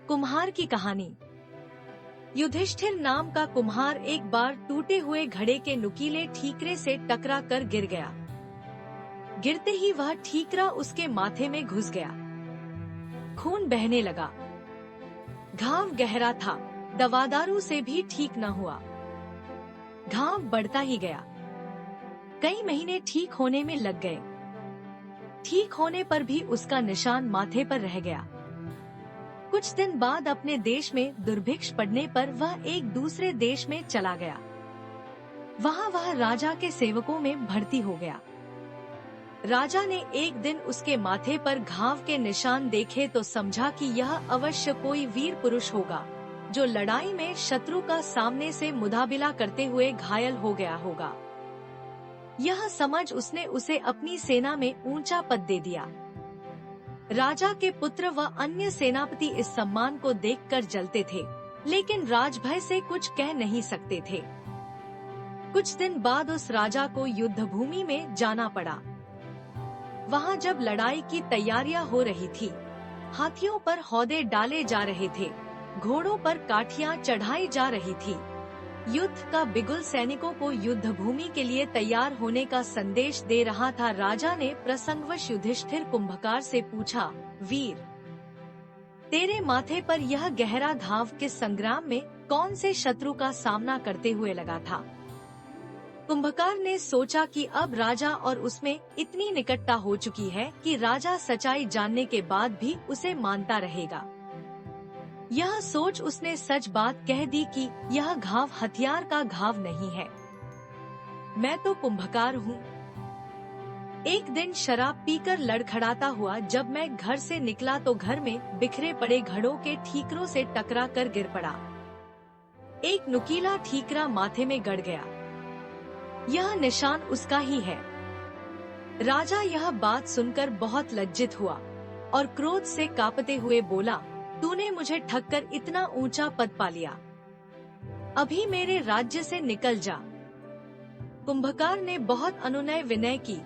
कुम्हार की कहानी। युधिष्ठिर नाम का कुम्हार एक बार टूटे हुए घड़े के नुकीले ठीकरे से टकरा कर गिर गया। गिरते ही वह ठीकरा उसके माथे में घुस गया। खून बहने लगा। घाव गहरा था, दवादारू से भी ठीक न हुआ। घाव बढ़ता ही गया। कई महीने ठीक होने में लग गए। ठीक होने पर भी उसका निशान माथे पर रह गया। कुछ दिन बाद अपने देश में दुर्भिक्ष पड़ने पर वह एक दूसरे देश में चला गया। वहाँ वह राजा के सेवकों में भर्ती हो गया। राजा ने एक दिन उसके माथे पर घाव के निशान देखे तो समझा कि यह अवश्य कोई वीर पुरुष होगा, जो लड़ाई में शत्रु का सामने से मुकाबला करते हुए घायल हो गया होगा। यह समझ उसने उसे अपनी सेना में ऊंचा पद दे दिया। राजा के पुत्र व अन्य सेनापति इस सम्मान को देखकर जलते थे, लेकिन राजभय से कुछ कह नहीं सकते थे। कुछ दिन बाद उस राजा को युद्ध भूमि में जाना पड़ा। वहाँ जब लड़ाई की तैयारियां हो रही थी, हाथियों पर हौदे डाले जा रहे थे, घोड़ों पर काठियां चढ़ाई जा रही थी। युद्ध का बिगुल सैनिकों को युद्ध भूमि के लिए तैयार होने का संदेश दे रहा था। राजा ने प्रसंगवश युधिष्ठिर कुंभकार से पूछा, वीर, तेरे माथे पर यह गहरा घाव किस संग्राम में कौन से शत्रु का सामना करते हुए लगा था? कुंभकार ने सोचा कि अब राजा और उसमें इतनी निकटता हो चुकी है कि राजा सच्चाई जानने के बाद भी उसे मानता रहेगा। यह सोच उसने सच बात कह दी कि यह घाव हथियार का घाव नहीं है, मैं तो कुंभकार हूँ। एक दिन शराब पीकर लड़खड़ाता हुआ जब मैं घर से निकला तो घर में बिखरे पड़े घड़ों के ठीकरों से टकरा कर गिर पड़ा। एक नुकीला ठीकरा माथे में गड़ गया। यह निशान उसका ही है। राजा यह बात सुनकर बहुत लज्जित हुआ और क्रोध से कांपते हुए बोला, तूने मुझे ठगकर इतना ऊंचा पद पा लिया, अभी मेरे राज्य से निकल जा। कुंभकार ने बहुत अनुनय विनय की,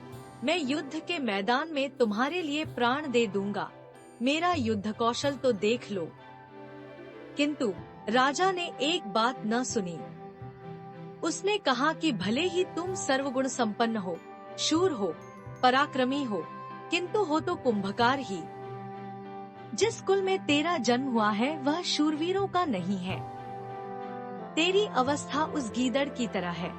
मैं युद्ध के मैदान में तुम्हारे लिए प्राण दे दूंगा, मेरा युद्ध कौशल तो देख लो। किंतु राजा ने एक बात न सुनी। उसने कहा कि भले ही तुम सर्वगुण संपन्न हो, शूर हो, पराक्रमी हो, किंतु हो तो कुंभकार ही। जिस कुल में तेरा जन्म हुआ है वह शूरवीरों का नहीं है। तेरी अवस्था उस गीदड़ की तरह है,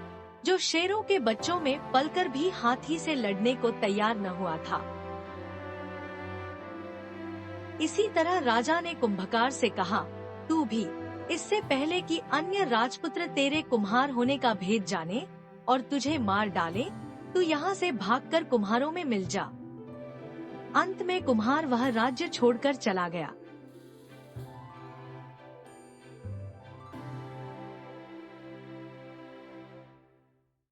जो शेरों के बच्चों में पलकर भी हाथी से लड़ने को तैयार न हुआ था। इसी तरह राजा ने कुंभकार से कहा, तू भी इससे पहले कि अन्य राजपुत्र तेरे कुम्हार होने का भेद जाने और तुझे मार डाले, तू यहाँ से भागकर कुम्हारों में मिल जा। अंत में कुम्हार वह राज्य छोड़कर चला गया।